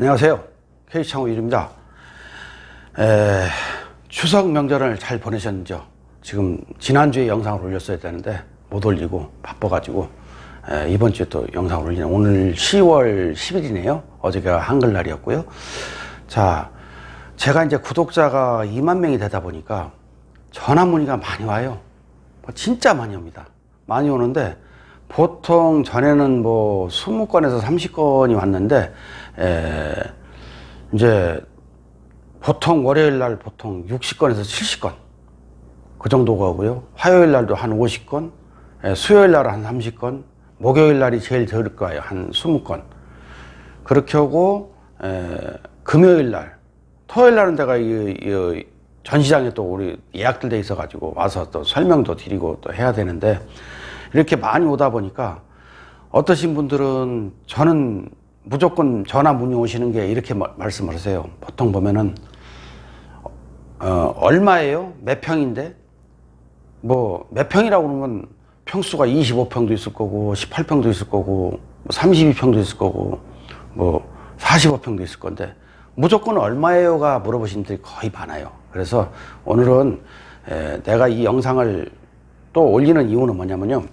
안녕하세요. K창호 일입니다. 추석 명절을 잘 보내셨는지요? 지금 지난주에 영상을 올렸어야 되는데 못 올리고 바빠가지고 이번 주에 또 영상을 올리네. 오늘 10월 10일이네요. 어제가 한글날이었고요. 자, 제가 이제 구독자가 2만 명이 되다 보니까 전화 문의가 많이 와요. 진짜 많이 옵니다. 많이 오는데 보통 전에는 뭐 20건에서 30건이 왔는데 이제 보통 월요일 날 보통 60건에서 70건 그 정도가 오고요. 화요일 날도 한 50건, 수요일 날은 한 30건, 목요일 날이 제일 적을 거예요. 한 20건. 그렇게 오고 금요일 날, 토요일 날은 내가 이 전시장에 또 우리 예약들 돼 있어가지고 와서 또 설명도 드리고 또 해야 되는데 이렇게 많이 오다 보니까 어떠신 분들은 저는 무조건 전화 문의 오시는 게 이렇게 말씀을 하세요. 보통 보면은 얼마예요? 몇 평인데? 뭐 몇 평이라고 그러면 평수가 25평도 있을 거고 18평도 있을 거고 32평도 있을 거고 뭐 45평도 있을 건데 무조건 얼마예요가 물어보시는 분들이 거의 많아요. 그래서 오늘은 내가 이 영상을 또 올리는 이유는 뭐냐면요.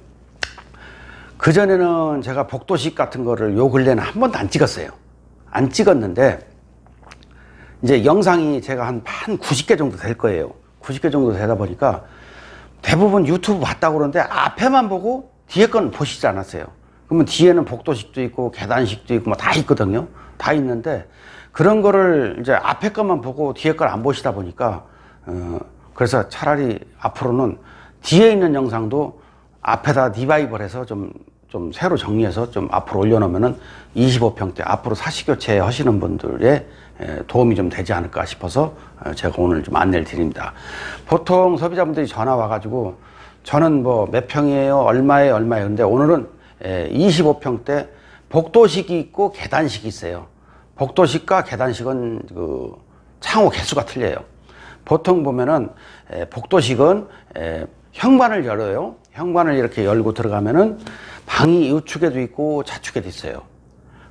그전에는 제가 복도식 같은 거를 요 근래는 한 번도 안 찍었어요. 안 찍었는데 이제 영상이 제가 한 90개 정도 될 거예요. 90개 정도 되다 보니까 대부분 유튜브 봤다고 그러는데 앞에만 보고 뒤에 건 보시지 않았어요. 그러면 뒤에는 복도식도 있고 계단식도 있고 뭐 다 있거든요. 다 있는데 그런 거를 이제 앞에 것만 보고 뒤에 걸 안 보시다 보니까 그래서 차라리 앞으로는 뒤에 있는 영상도 앞에다 리바이벌 해서 좀 새로 정리해서 좀 앞으로 올려놓으면은 25평대 앞으로 사시교체 하시는 분들의 도움이 좀 되지 않을까 싶어서 제가 오늘 좀 안내를 드립니다. 보통 소비자분들이 전화 와가지고 저는 뭐 몇 평이에요? 얼마예요? 근데 오늘은 25평대 복도식이 있고 계단식이 있어요. 복도식과 계단식은 그 창호 개수가 틀려요. 보통 보면은 복도식은 현관을 열어요. 현관을 이렇게 열고 들어가면은 방이 우측에도 있고 좌측에도 있어요.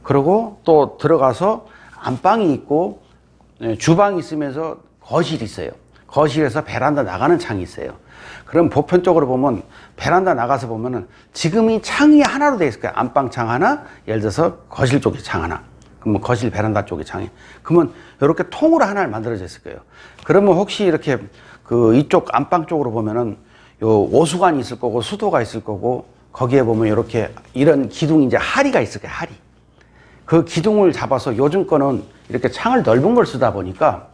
그리고 또 들어가서 안방이 있고 주방이 있으면서 거실이 있어요. 거실에서 베란다 나가는 창이 있어요. 그럼 보편적으로 보면 베란다 나가서 보면은 지금 이 창이 하나로 되어 있을 거예요. 안방 창 하나, 예를 들어서 거실 쪽에 창 하나. 그러면 거실 베란다 쪽에 창이. 그러면 이렇게 통으로 하나를 만들어져 있을 거예요. 그러면 혹시 이렇게 그 이쪽 안방 쪽으로 보면은 요 오수관이 있을 거고 수도가 있을 거고 거기에 보면 이렇게 이런 기둥이 이제 하리가 있을 거예요. 하리. 그 기둥을 잡아서 요즘 거는 이렇게 창을 넓은 걸 쓰다 보니까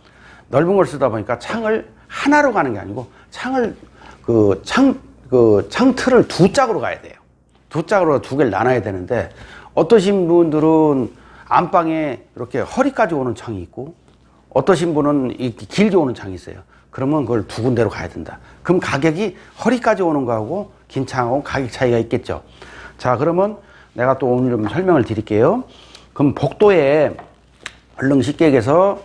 창을 하나로 가는 게 아니고 창을 창 틀을 두 짝으로 가야 돼요. 두 짝으로 두 개를 나눠야 되는데 어떠신 분들은 안방에 이렇게 허리까지 오는 창이 있고 어떠신 분은 이렇게 길게 오는 창이 있어요. 그러면 그걸 두 군데로 가야 된다. 그럼 가격이 허리까지 오는 거하고 긴 창하고 가격 차이가 있겠죠. 자, 그러면 내가 또 오늘 좀 설명을 드릴게요. 그럼 복도에 얼른 쉽게 얘기해서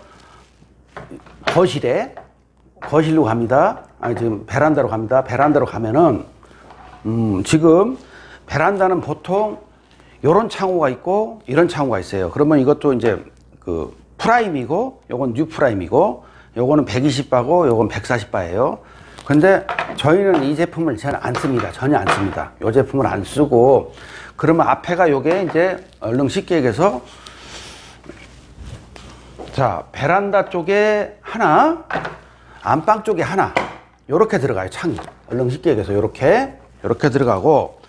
거실로 갑니다. 지금 베란다로 갑니다. 베란다로 가면은 지금 베란다는 보통 요런 창호가 있고 이런 창호가 있어요. 그러면 이것도 이제 그 프라임이고 요건 뉴 프라임이고 요거는 120바고 요건 140바예요. 근데 저희는 이 제품을 전혀 안 씁니다. 요 제품을 안 쓰고 그러면 앞에가 요게 이제 얼른 쉽게 얘기해서 자, 베란다 쪽에 하나, 안방 쪽에 하나 요렇게 들어가요. 창이. 얼른 쉽게 얘기해서 요렇게 들어가고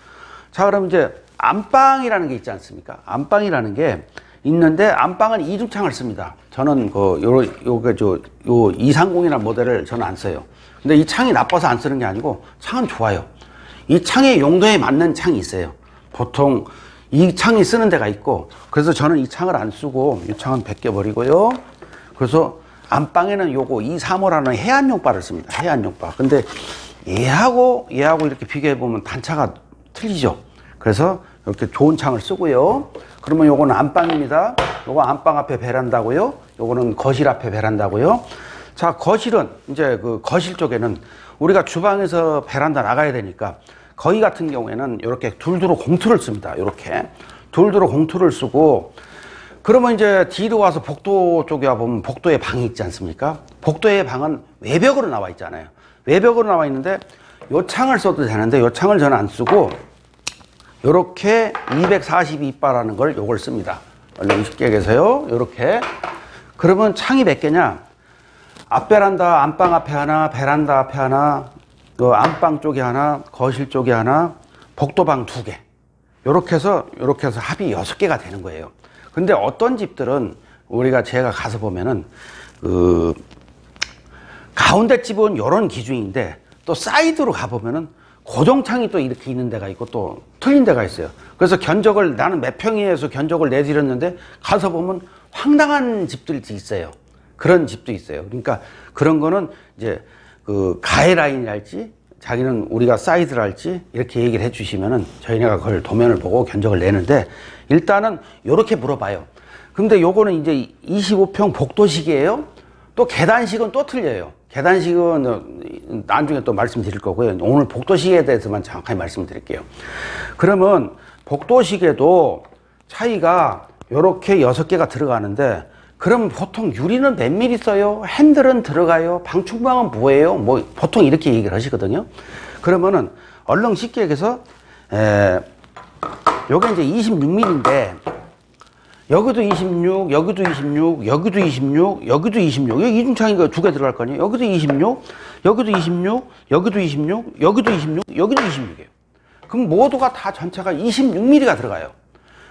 자, 그럼 이제 안방이라는 게 있지 않습니까? 안방이라는 게 있는데 안방은 이중창을 씁니다. 저는 요 230이라는 모델을 저는 안 써요. 근데 이 창이 나빠서 안 쓰는 게 아니고 창은 좋아요. 이 창의 용도에 맞는 창이 있어요. 보통 이 창이 쓰는 데가 있고 그래서 저는 이 창을 안 쓰고 이 창은 벗겨버리고요. 그래서 안방에는 요거 235라는 해안용바를 씁니다. 해안용바. 근데 얘하고 이렇게 비교해보면 단차가 틀리죠. 그래서 이렇게 좋은 창을 쓰고요. 그러면 요거는 안방입니다. 요거 안방 앞에 베란다고요. 요거는 거실 앞에 베란다고요. 자, 거실은 이제 그 거실 쪽에는 우리가 주방에서 베란다 나가야 되니까 거기 같은 경우에는 이렇게 둘두로 공투를 씁니다. 이렇게 둘두로 공투를 쓰고 그러면 이제 뒤로 와서 복도 쪽에 와보면 복도에 방이 있지 않습니까? 복도의 방은 외벽으로 나와 있잖아요. 외벽으로 나와 있는데 요 창을 써도 되는데 요 창을 저는 안 쓰고 요렇게 242바라는 걸 요걸 씁니다. 얼른 쉽게 얘기해서요. 요렇게. 그러면 창이 몇 개냐? 앞베란다, 안방 앞에 하나, 베란다 앞에 하나, 그 안방 쪽에 하나, 거실 쪽에 하나, 복도방 2개. 요렇게 해서 합이 6개가 되는 거예요. 근데 어떤 집들은 제가 가서 보면은 그 가운데 집은 요런 기준인데 또 사이드로 가보면은 고정창이 또 이렇게 있는 데가 있고 또 틀린 데가 있어요. 그래서 나는 몇 평이에서 견적을 내드렸는데 가서 보면 황당한 집들이 있어요. 그런 집도 있어요. 그러니까 그런 거는 이제 그 가해라인이랄지 자기는 우리가 사이드를 할지 이렇게 얘기를 해 주시면은 저희가 그걸 도면을 보고 견적을 내는데 일단은 요렇게 물어봐요. 근데 요거는 이제 25평 복도식이에요. 또 계단식은 또 틀려요. 계단식은 나중에 또 말씀드릴 거고요. 오늘 복도식에 대해서만 정확하게 말씀드릴게요. 그러면 복도식에도 차이가 요렇게 6개가 들어가는데 그럼 보통 유리는 몇 미리 써요? 핸들은 들어가요? 방충망은 뭐예요? 뭐 보통 이렇게 얘기를 하시거든요. 그러면은 얼른 쉽게 얘기해서 요게 이제 26mm인데 여기도 26, 여기도 26, 여기도 26, 여기도 26. 여기 이중창이가 2개 들어갈 거 아니에요? 여기도 26, 여기도 26, 여기도 26, 여기도 26, 여기도 26이에요. 그럼 모두가 다 전체가 26mm가 들어가요.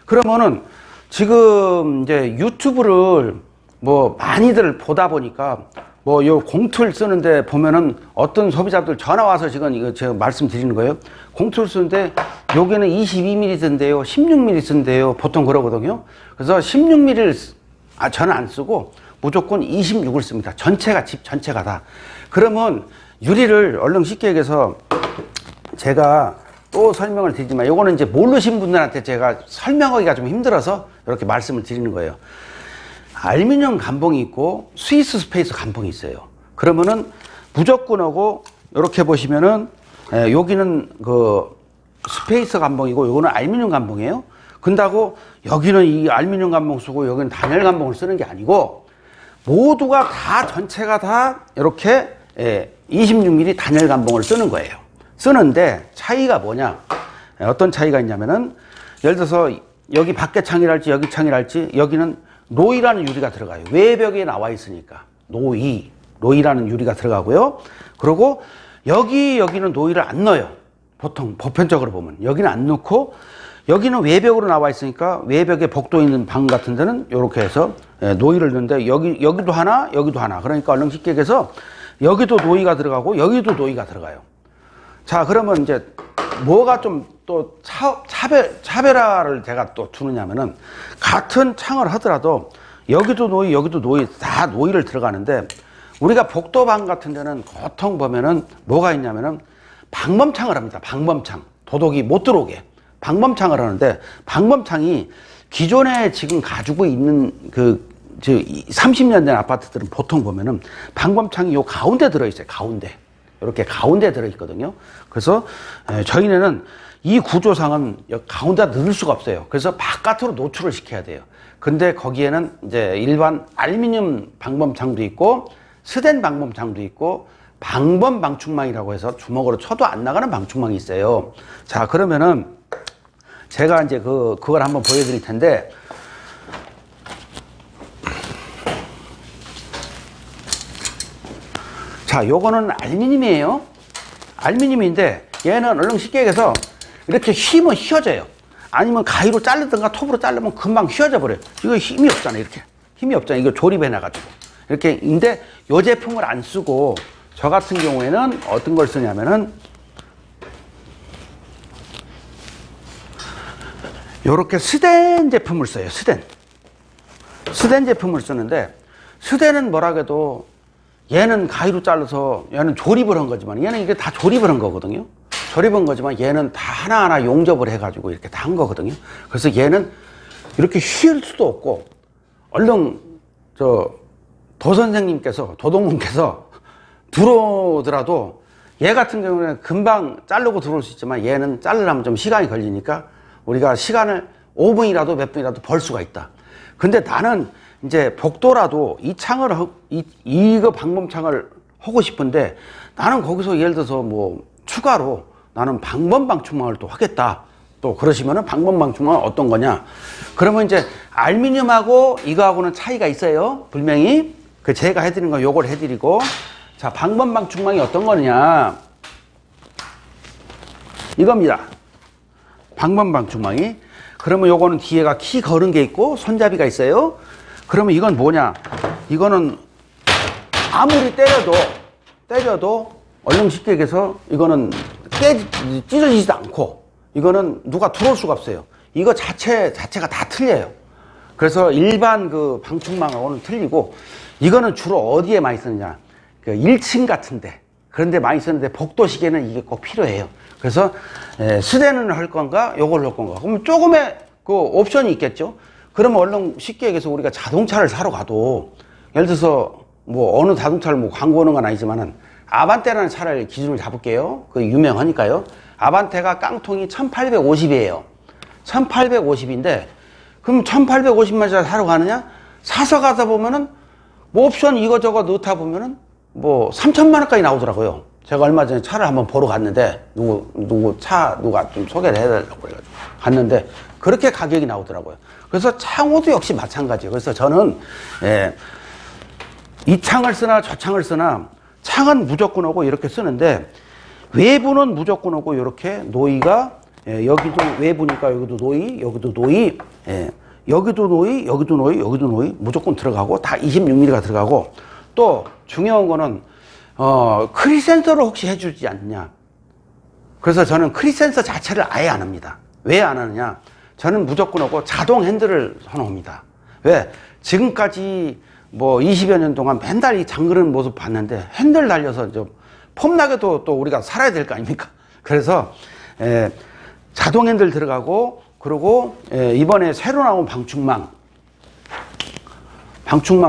그러면은 지금 이제 유튜브를 뭐 많이들 보다 보니까 뭐 요 공틀 쓰는데 보면은 어떤 소비자들 전화 와서 지금 이거 제가 말씀드리는 거예요. 공틀 쓰는데 여기는 22mm 쓴대요. 16mm 쓴대요. 보통 그러거든요. 그래서 16mm를 저는 안 쓰고 무조건 26을 씁니다. 집 전체가 다. 그러면 유리를 얼른 쉽게 얘기해서 제가 또 설명을 드리지만 요거는 이제 모르신 분들한테 제가 설명하기가 좀 힘들어서 이렇게 말씀을 드리는 거예요. 알루미늄 감봉이 있고 스위스 스페이스 감봉이 있어요. 그러면은 무조건하고 이렇게 보시면은 여기는 그 스페이스 감봉이고 요거는 알루미늄 감봉이에요. 근다고 여기는 이 알루미늄 감봉 쓰고 여기는 단열 감봉을 쓰는 게 아니고 모두가 다 전체가 다 이렇게 26mm 단열 감봉을 쓰는 거예요. 쓰는데 차이가 뭐냐? 어떤 차이가 있냐면은 예를 들어서 여기 밖에 창이랄지 여기 창이랄지 여기는 노이라는 유리가 들어가요. 외벽에 나와 있으니까 노이라는 유리가 들어가고요. 그리고 여기는 노이를 안 넣어요. 보통 보편적으로 보면 여기는 안 넣고 여기는 외벽으로 나와 있으니까 외벽에 복도 있는 방 같은 데는 이렇게 해서 노이를 넣는데 여기도 하나 여기도 하나. 그러니까 얼른 쉽게 얘기해서 여기도 노이가 들어가고 여기도 노이가 들어가요. 자, 그러면 이제 뭐가 좀 또 차별화를 제가 또 두느냐면은 같은 창을 하더라도 여기도 노이 다 노이를 들어가는데 우리가 복도방 같은 데는 보통 보면은 뭐가 있냐면은 방범창을 합니다. 방범창. 도둑이 못 들어오게. 방범창을 하는데 방범창이 기존에 지금 가지고 있는 30년 된 아파트들은 보통 보면은 방범창이 요 가운데 들어있어요. 가운데. 이렇게 가운데 들어있거든요. 그래서 저희는 이 구조상은 가운데 넣을 수가 없어요. 그래서 바깥으로 노출을 시켜야 돼요. 근데 거기에는 이제 일반 알루미늄 방범창도 있고 스텐 방범창도 있고 방범 방충망이라고 해서 주먹으로 쳐도 안 나가는 방충망이 있어요. 자, 그러면은 제가 이제 그걸 한번 보여드릴 텐데 자, 요거는 알루미늄이에요. 알루미늄인데 얘는 얼른 쉽게 얘기해서 이렇게 휘면 휘어져요. 아니면 가위로 자르든가 톱으로 자르면 금방 휘어져 버려요. 이거 힘이 없잖아요. 이렇게 힘이 없잖아요. 이거 조립해 놔가지고 이렇게. 근데 요 제품을 안 쓰고 저 같은 경우에는 어떤 걸 쓰냐면은 요렇게 스텐 제품을 써요. 스텐 제품을 쓰는데 스텐은 뭐라 해도 얘는 가위로 잘라서 얘는 조립을 한 거지만 얘는 이게 다 조립을 한 거거든요. 조립한 거지만 얘는 다 하나하나 용접을 해가지고 이렇게 다 한 거거든요. 그래서 얘는 이렇게 휘을 수도 없고 얼른 도동님께서 들어오더라도 얘 같은 경우는 금방 자르고 들어올 수 있지만 얘는 자르려면 좀 시간이 걸리니까 우리가 시간을 5분이라도 몇 분이라도 벌 수가 있다. 근데 나는 이제 복도라도 이거 방범창을 하고 싶은데 나는 거기서 예를 들어서 뭐 추가로 나는 방범방충망을 또 하겠다. 또 그러시면은 방범방충망은 어떤 거냐? 그러면 이제 알루미늄하고 이거하고는 차이가 있어요. 분명히. 그 제가 해드린 거 요걸 해드리고. 자, 방범방충망이 어떤 거냐? 이겁니다. 방범방충망이. 그러면 요거는 뒤에가 키 거는 게 있고 손잡이가 있어요. 그러면 이건 뭐냐? 이거는 아무리 때려도 얼른 쉽게 얘기해서 이거는 찢어지지도 않고 이거는 누가 들어올 수가 없어요. 이거 자체가 다 틀려요. 그래서 일반 그 방충망하고는 틀리고 이거는 주로 어디에 많이 쓰느냐? 그 1층 같은데 그런 데 많이 쓰는데 복도시계는 이게 꼭 필요해요. 그래서 수대는 할 건가 요걸 할 건가 그러면 조금의 그 옵션이 있겠죠. 그러면 얼른 쉽게 얘기해서 우리가 자동차를 사러 가도 예를 들어서 뭐 어느 자동차를 뭐 광고하는 건 아니지만은 아반떼라는 차를 기준을 잡을게요. 그 유명하니까요. 아반떼가 깡통이 1850이에요 1850인데 그럼 1850만 원 사러 가느냐? 사서 가다 보면은 뭐 옵션 이거저거 넣다 보면은 뭐 3천만 원까지 나오더라고요. 제가 얼마 전에 차를 한번 보러 갔는데 누가 좀 소개를 해달라고 그래가지고 갔는데 그렇게 가격이 나오더라고요. 그래서 창호도 역시 마찬가지예요. 그래서 저는 이 창을 쓰나 저 창을 쓰나 창은 무조건 오고 이렇게 쓰는데 외부는 무조건 오고 이렇게 노이가 여기도 외부니까 여기도 노이, 여기도 노이, 여기도 노이, 여기도 노이, 여기도 노이 무조건 들어가고 다 26mm가 들어가고 또 중요한 거는 크리센서를 혹시 해주지 않느냐. 그래서 저는 크리센서 자체를 아예 안 합니다. 왜 안 하느냐? 저는 무조건 하고 자동 핸들을 선호합니다. 왜? 지금까지 뭐 20여 년 동안 맨날 이 잠그는 모습 봤는데 핸들 달려서 좀 폼나게도 또 우리가 살아야 될 거 아닙니까? 그래서 자동 핸들 들어가고 그리고 이번에 새로 나온 방충망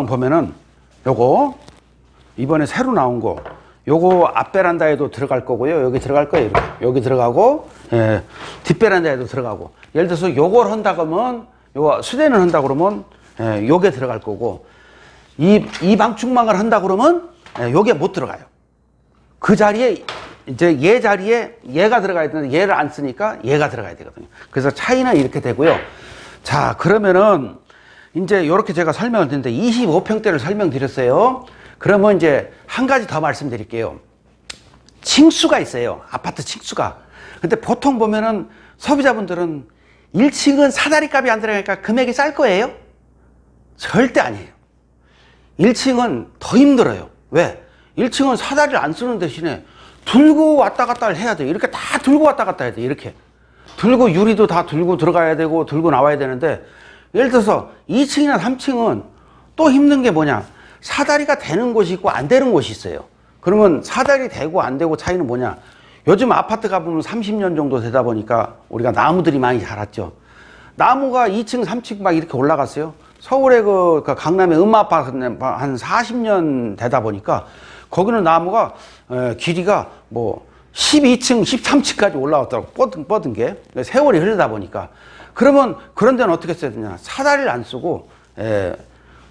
보면은 요거 이번에 새로 나온 거 요거 앞 베란다에도 들어갈 거고요. 여기 들어갈 거예요. 이렇게. 여기 들어가고 뒷 베란다에도 들어가고 예를 들어서 요걸 한다 그러면 요거 수대는 한다 그러면 요게 들어갈 거고 이 방충망을 한다 그러면 요게 못 들어가요. 그 자리에 이제 얘 자리에 얘가 들어가야 되는데 얘를 안 쓰니까 얘가 들어가야 되거든요. 그래서 차이는 이렇게 되고요. 자, 그러면은 이제 요렇게 제가 설명을 드렸는데 25평대를 설명드렸어요. 그러면 이제 한 가지 더 말씀드릴게요. 층수가 있어요. 아파트 층수가. 근데 보통 보면은 소비자분들은 1층은 사다리 값이 안 들어가니까 금액이 쌀 거예요? 절대 아니에요. 1층은 더 힘들어요. 왜? 1층은 사다리를 안 쓰는 대신에 들고 왔다 갔다 해야 돼요. 이렇게 다 들고 왔다 갔다 해야 돼요. 이렇게. 들고 유리도 다 들고 들어가야 되고 들고 나와야 되는데 예를 들어서 2층이나 3층은 또 힘든 게 뭐냐? 사다리가 되는 곳이 있고 안 되는 곳이 있어요. 그러면 사다리 되고 안 되고 차이는 뭐냐? 요즘 아파트 가보면 30년 정도 되다 보니까 우리가 나무들이 많이 자랐죠. 나무가 2층, 3층 막 이렇게 올라갔어요. 서울의 그 강남의 음마아파트 한 40년 되다 보니까 거기는 나무가 길이가 뭐 12층, 13층까지 올라왔다고 뻗은 게 세월이 흐르다 보니까 그러면 그런 데는 어떻게 써야 되냐? 사다리를 안 쓰고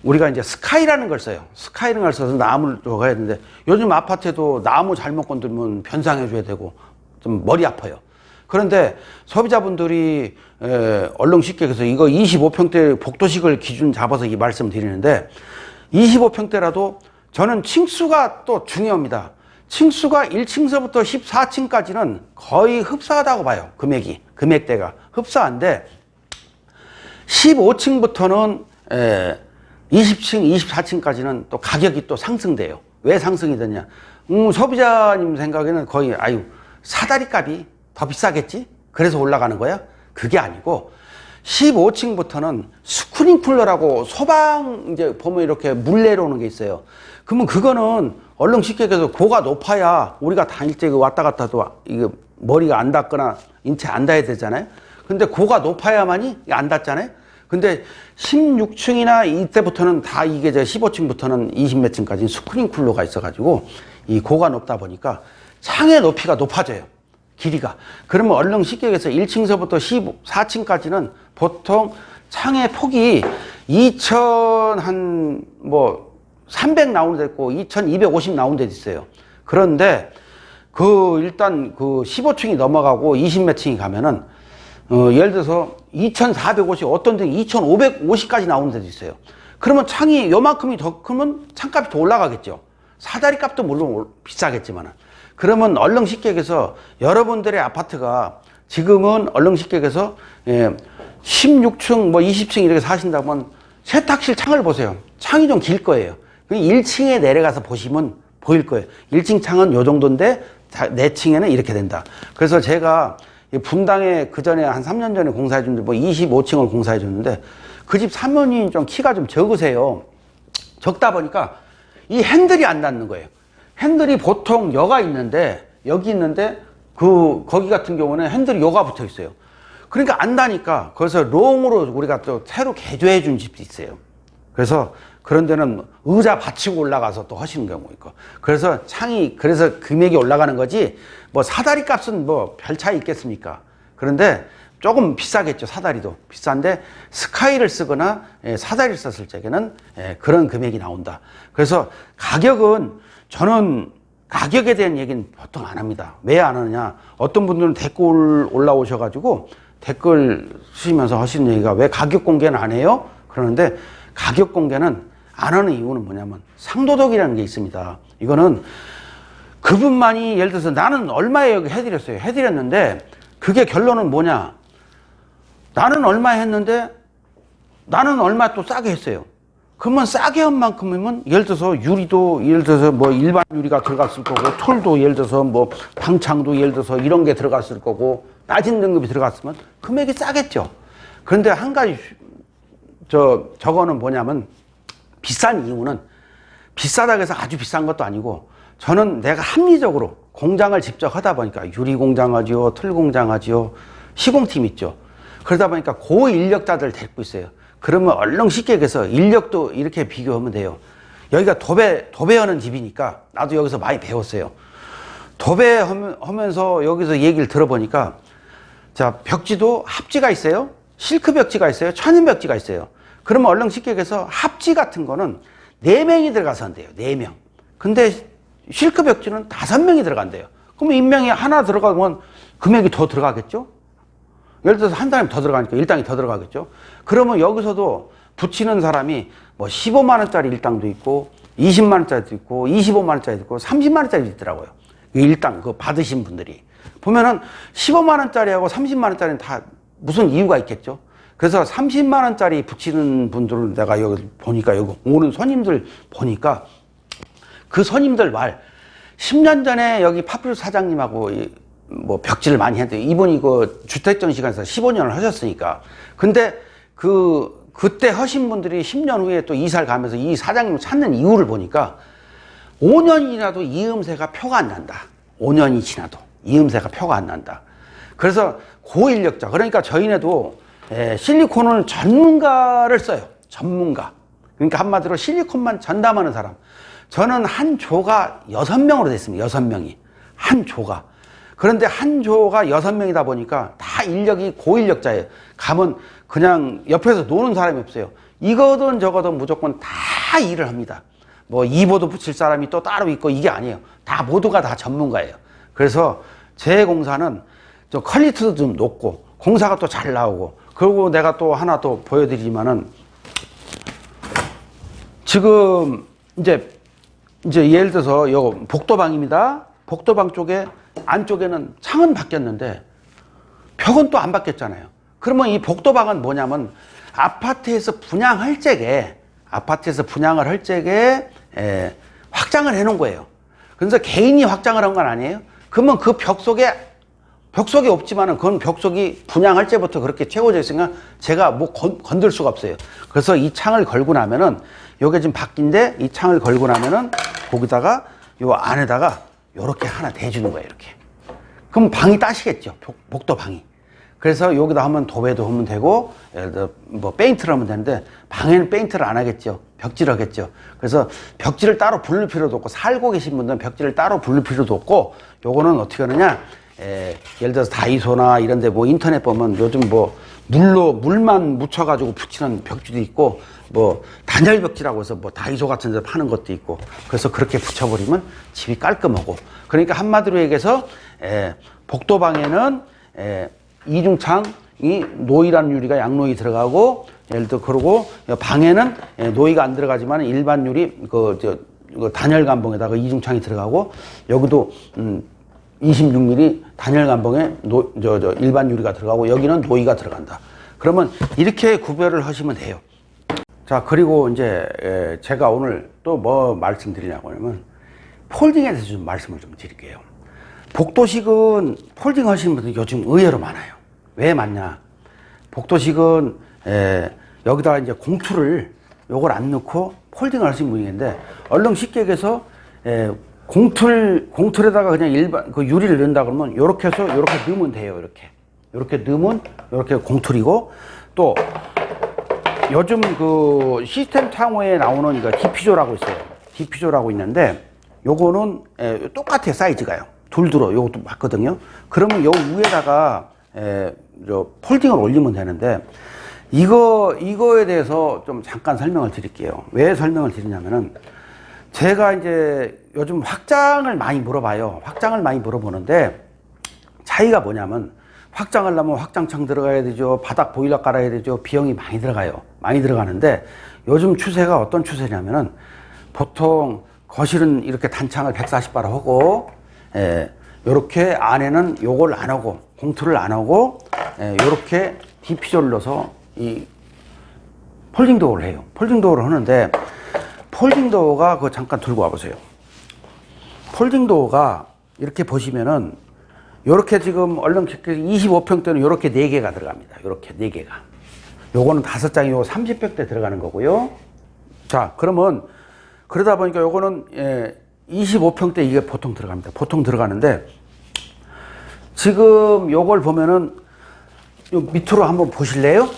우리가 이제 스카이라는 걸 써요. 스카이라는 걸 써서 나무를 들어가야 되는데 요즘 아파트에도 나무 잘못 건들면 변상해 줘야 되고 좀 머리 아파요. 그런데 소비자분들이 얼른 쉽게 해서 이거 25평대 복도식을 기준 잡아서 이 말씀 드리는데 25평대라도 저는 층수가 또 중요합니다. 층수가 1층서부터 14층까지는 거의 흡사하다고 봐요. 금액대가 흡사한데 15층부터는 20층, 24층까지는 또 가격이 또 상승돼요. 왜 상승이 되냐? 소비자님 생각에는 거의 사다리 값이 더 비싸겠지? 그래서 올라가는 거야? 그게 아니고 15층부터는 스크린 쿨러라고 소방 이제 보면 이렇게 물 내려오는 게 있어요. 그러면 그거는 얼른 쉽게 얘기해서 고가 높아야 우리가 다닐 때 왔다 갔다도 이게 머리가 안 닿거나 인체 안 닿아야 되잖아요. 근데 고가 높아야만이 안 닿잖아요. 근데 16층이나 이때부터는 다 이게 15층부터는 20몇 층까지 스크린 쿨러가 있어가지고 이 고가 높다 보니까 창의 높이가 높아져요. 길이가. 그러면 얼른 쉽게 얘기해서 1층서부터 14층까지는 보통 창의 폭이 2000 한 뭐 300 나오는 데 있고 2250 나오는 데 있어요. 그런데 그 일단 그 15층이 넘어가고 20몇 층이 가면은 예를 들어서 2450 어떤 데는 2550까지 나오는 데도 있어요. 그러면 창이 요만큼이 더 크면 창값이 더 올라가겠죠. 사다리 값도 물론 비싸겠지만은. 그러면 얼렁식객에서 여러분들의 아파트가 지금은 얼렁식객에서 16층 뭐 20층 이렇게 사신다면 세탁실 창을 보세요. 창이 좀 길 거예요. 1층에 내려가서 보시면 보일 거예요. 1층 창은 요 정도인데 4층에는 이렇게 된다. 그래서 제가 분당에 그 전에 한 3년 전에 공사해 줬는데 뭐 25층을 공사해 줬는데 그 집 사모님 좀 키가 좀 적으세요. 적다 보니까 이 핸들이 안 닿는 거예요. 핸들이 보통 여가 있는데 여기 있는데 거기 같은 경우는 핸들이 여가 붙어 있어요. 그러니까 안 닿으니까 거기서 롱으로 우리가 또 새로 개조해 준 집도 있어요. 그래서 그런 데는 의자 받치고 올라가서 또 하시는 경우 있고. 그래서 그래서 금액이 올라가는 거지, 뭐 사다리 값은 뭐 별 차이 있겠습니까? 그런데 조금 비싸겠죠, 사다리도. 비싼데 스카이를 쓰거나 사다리를 썼을 적에는 그런 금액이 나온다. 그래서 저는 가격에 대한 얘기는 보통 안 합니다. 왜 안 하느냐? 어떤 분들은 댓글 올라오셔가지고 댓글 쓰시면서 하시는 얘기가 왜 가격 공개는 안 해요? 그러는데 가격 공개는 안 하는 이유는 뭐냐면 상도덕이라는 게 있습니다. 이거는 그분만이 예를 들어서 나는 얼마에 여기 해드렸어요. 해드렸는데 그게 결론은 뭐냐? 나는 얼마 했는데 나는 얼마 또 싸게 했어요. 그러면 싸게 한 만큼이면 예를 들어서 유리도 예를 들어서 뭐 일반 유리가 들어갔을 거고 톨도 예를 들어서 뭐 방창도 예를 들어서 이런 게 들어갔을 거고 낮은 등급이 들어갔으면 금액이 싸겠죠. 그런데 한 가지 저거는 뭐냐면 비싼 이유는 비싸다고 해서 아주 비싼 것도 아니고 저는 내가 합리적으로 공장을 직접 하다 보니까 유리 공장 하지요, 틀 공장 하지요, 시공팀 있죠. 그러다 보니까 고인력자들 데리고 있어요. 그러면 얼렁식객에서 인력도 이렇게 비교하면 돼요. 여기가 도배하는 집이니까 나도 여기서 많이 배웠어요. 도배하면서 여기서 얘기를 들어보니까 자, 벽지도 합지가 있어요. 실크 벽지가 있어요. 천연 벽지가 있어요. 그러면 얼렁식객에서 합지 같은 거는 4명이 들어가서 한대요. 4명. 근데 실크 벽지는 5명이 들어간대요. 그러면 인명이 하나 들어가면 금액이 더 들어가겠죠? 예를 들어서 한 사람이 더 들어가니까 일당이 더 들어가겠죠? 그러면 여기서도 붙이는 사람이 뭐 15만 원짜리 일당도 있고 20만 원짜리도 있고 25만 원짜리도 있고 30만 원짜리도 있더라고요. 일당 그거 받으신 분들이. 보면은 15만 원짜리하고 30만 원짜리는 다 무슨 이유가 있겠죠? 그래서 30만 원짜리 붙이는 분들을 내가 여기 보니까 여기 오는 손님들 보니까 그 손님들 말 10년 전에 여기 파프루스 사장님하고 뭐 벽지를 많이 했는데 이분이 그 주택정시관에서 15년을 하셨으니까 근데 그때 하신 분들이 10년 후에 또 이사를 가면서 이 사장님을 찾는 이유를 보니까 5년이 지나도 이음새가 표가 안 난다. 5년이 지나도 이음새가 표가 안 난다. 그래서 고인력자. 그러니까 저희네도 실리콘은 전문가를 써요. 전문가. 그러니까 한마디로 실리콘만 전담하는 사람. 저는 한 조가 6명으로 됐습니다. 6명이. 한 조가. 그런데 한 조가 6명이다 보니까 다 인력이 고인력자예요. 가면 그냥 옆에서 노는 사람이 없어요. 이거든 저거든 무조건 다 일을 합니다. 뭐 이보드 붙일 사람이 또 따로 있고 이게 아니에요. 다 모두가 다 전문가예요. 그래서 제 공사는 저 퀄리티도 좀 높고 공사가 또 잘 나오고 그리고 내가 또 하나 또 보여드리지만은 지금 이제 예를 들어서 요 복도방입니다. 복도방 쪽에 안쪽에는 창은 바뀌었는데 벽은 또 안 바뀌었잖아요. 그러면 이 복도방은 뭐냐면 아파트에서 분양을 할 적에 확장을 해 놓은 거예요. 그래서 개인이 확장을 한 건 아니에요. 그러면 그 벽 속에 없지만은 그건 벽 속이 분양할 때부터 그렇게 채워져 있으니까 제가 뭐 건들 수가 없어요. 그래서 이 창을 걸고 나면은 요게 지금 바뀐데 이 창을 걸고 나면은 거기다가 요 안에다가 요렇게 하나 대주는 거예요. 이렇게. 그럼 방이 따시겠죠. 복도 방이. 그래서 여기다 하면 도배도 하면 되고 예를 들어 뭐 페인트를 하면 되는데 방에는 페인트를 안 하겠죠. 벽지를 하겠죠. 그래서 벽지를 따로 부를 필요도 없고 살고 계신 분들은 벽지를 따로 부를 필요도 없고 요거는 어떻게 하느냐 예를 들어서 다이소나 이런 데 뭐 인터넷 보면 요즘 뭐 물만 묻혀가지고 붙이는 벽지도 있고, 뭐 단열 벽지라고 해서 뭐 다이소 같은 데서 파는 것도 있고, 그래서 그렇게 붙여버리면 집이 깔끔하고. 그러니까 한마디로 얘기해서 복도방에는 이중창이 노이라는 유리가 양노이 들어가고, 예를 들어 그러고 방에는 노이가 안 들어가지만 일반 유리 그 단열 감봉에다가 이중창이 들어가고, 여기도 26mm 단열 감봉에 일반 유리가 들어가고, 여기는 노이가 들어간다. 그러면 이렇게 구별을 하시면 돼요. 자, 그리고 이제 제가 오늘 또 뭐 말씀드리냐고 하면 폴딩에 대해서 좀 말씀을 좀 드릴게요. 복도식은 폴딩 하시는 분들 요즘 의외로 많아요. 왜 많냐? 복도식은 여기다가 이제 공투를 요걸 안 넣고 폴딩을 하시는 분이 있는데, 얼른 쉽게 얘기해서 공틀에다가 그냥 일반 그 유리를 넣는다 그러면 요렇게 해서 요렇게 넣으면 돼요. 요렇게 넣으면 요렇게 공틀이고, 또 요즘 그 시스템 창호에 나오는 이거 디퓨저라고 있어요. 디퓨저라고 있는데 요거는 똑같아요. 사이즈가요. 둘 들어. 요것도 맞거든요. 그러면 요 위에다가 저 폴딩을 올리면 되는데, 이거에 대해서 좀 잠깐 설명을 드릴게요. 왜 설명을 드리냐면은, 제가 이제 요즘 확장을 많이 물어봐요. 확장을 많이 물어보는데, 차이가 뭐냐면, 확장을 하려면 확장창 들어가야 되죠. 바닥 보일러 깔아야 되죠. 비용이 많이 들어가요. 많이 들어가는데, 요즘 추세가 어떤 추세냐면은, 보통 거실은 이렇게 단창을 140바로 하고, 요렇게 안에는 요걸 안 하고, 공투를 안 하고, 요렇게 디퓨저를 넣어서 이 폴딩 도어를 해요. 폴딩 도어를 하는데, 폴딩 도어가 그거 잠깐 들고 와보세요. 폴딩 도어가 이렇게 보시면은, 요렇게 지금 얼른 25평대는 요렇게 4개가 들어갑니다. 요렇게 4개가. 요거는 5장이 요 30평대 들어가는 거고요. 자, 그러면 그러다 보니까 요거는 25평대 이게 보통 들어갑니다. 보통 들어가는데, 지금 요걸 보면은 요 밑으로 한번 보실래요?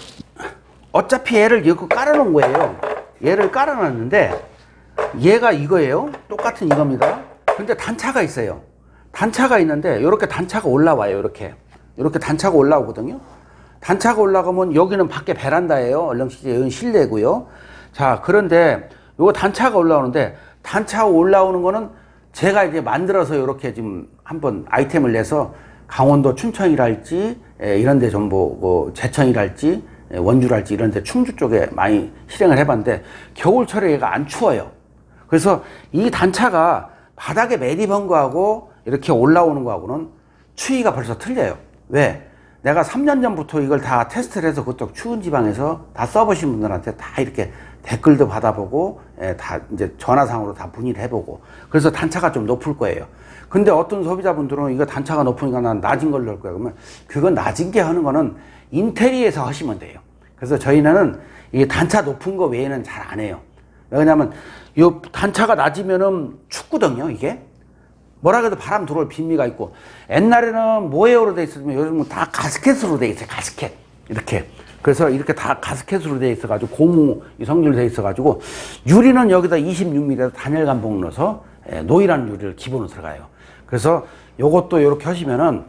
어차피 얘를 이거 깔아놓은 거예요. 얘를 깔아놨는데, 얘가 이거예요. 똑같은 이겁니다. 근데 단차가 있어요. 단차가 있는데, 요렇게 단차가 올라와요. 요렇게 단차가 올라오거든요. 단차가 올라가면 여기는 밖에 베란다예요. 얼렁시제 여기는 실내고요. 자, 그런데 요거 단차가 올라오는데, 단차가 올라오는 거는 제가 이제 만들어서 요렇게 지금 한번 아이템을 내서 강원도 춘천이랄지, 이런 데 전부 제천이랄지, 원주랄지 이런 데 충주 쪽에 많이 실행을 해봤는데, 겨울철에 얘가 안 추워요. 그래서 이 단차가 바닥에 매립한 거하고 이렇게 올라오는 거하고는 추위가 벌써 틀려요. 왜? 내가 3년 전부터 이걸 다 테스트를 해서 그쪽 추운 지방에서 다 써보신 분들한테 다 이렇게 댓글도 받아보고, 다 이제 전화상으로 다 문의를 해보고, 그래서 단차가 좀 높을 거예요. 근데 어떤 소비자분들은 이거 단차가 높으니까 난 낮은 걸로 할 거야. 그러면 그건 낮은 게 하는 거는 인테리어에서 하시면 돼요. 그래서 저희는 이 단차 높은 거 외에는 잘 안 해요. 왜냐면 이 단차가 낮으면은 춥거든요. 이게 뭐라 그래도 바람 들어올 빈미가 있고, 옛날에는 모에어로 돼 있었으면 요즘은 다 가스켓으로 돼 있어요. 가스켓 이렇게. 그래서 이렇게 다 가스켓으로 돼 있어가지고 고무 성질로 돼 있어가지고, 유리는 여기다 26mm 단열 감봉 넣어서 노이라는 유리를 기본으로 들어가요. 그래서 요것도 이렇게 하시면은,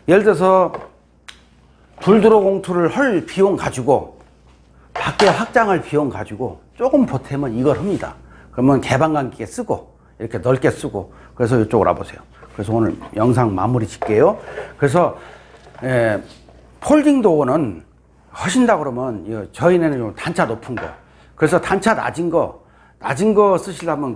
예를 들어서 불드로 공투를 할 비용 가지고 밖에 확장할 비용 가지고 조금 보태면 이걸 합니다. 그러면 개방감 있게 쓰고 이렇게 넓게 쓰고. 그래서 이쪽으로 와보세요. 그래서 오늘 영상 마무리 짓게요. 그래서 폴딩 도어는 하신다 그러면 저희는 좀 단차 높은 거, 그래서 단차 낮은 거 쓰시려면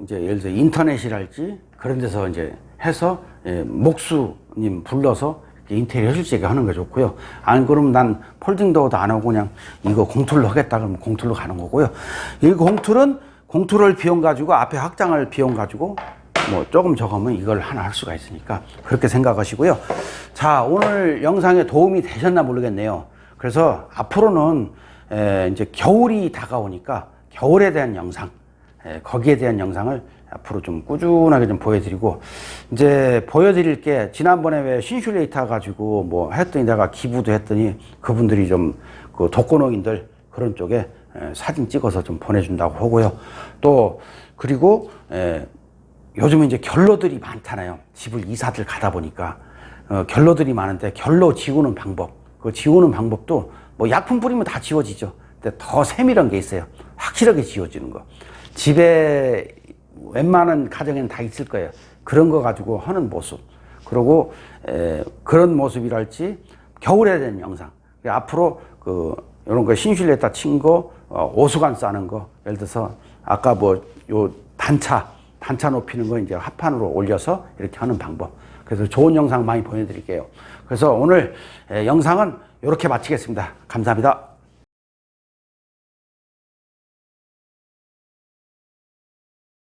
이제 예를 들어 인터넷이랄지 그런 데서 이제 해서 목수님 불러서 인테리어 해줄 수 있게 하는 게 좋고요. 안 그러면 난 폴딩 도어도 안 하고 그냥 이거 공툴로 하겠다 그러면 공툴로 가는 거고요. 이 공툴을 비용 가지고 앞에 확장할 비용 가지고 뭐 조금 적으면 이걸 하나 할 수가 있으니까 그렇게 생각하시고요. 자, 오늘 영상에 도움이 되셨나 모르겠네요. 그래서 앞으로는 이제 겨울이 다가오니까 겨울에 대한 영상, 거기에 대한 영상을 앞으로 좀 꾸준하게 좀 보여드리고, 이제 보여드릴 게, 지난번에 왜 신슐레이터 가지고 뭐 했더니 내가 기부도 했더니 그분들이 좀 그 독거노인들 그런 쪽에 사진 찍어서 좀 보내준다고 하고요. 또 그리고 요즘은 이제 결로들이 많잖아요. 집을 이사들 가다 보니까 결로들이 많은데 결로 지우는 방법, 그 지우는 방법도 뭐 약품 뿌리면 다 지워지죠. 근데 더 세밀한 게 있어요. 확실하게 지워지는 거. 집에 웬만한 가정에는 다 있을 거예요. 그런 거 가지고 하는 모습. 그리고 그런 모습이랄지 겨울에 된 영상. 앞으로 이런 거 신슐레타 친 거, 오수관 싸는 거. 예를 들어서 아까 뭐 요 단차 높이는 거 이제 합판으로 올려서 이렇게 하는 방법. 그래서 좋은 영상 많이 보내드릴게요. 그래서 오늘 영상은 이렇게 마치겠습니다. 감사합니다.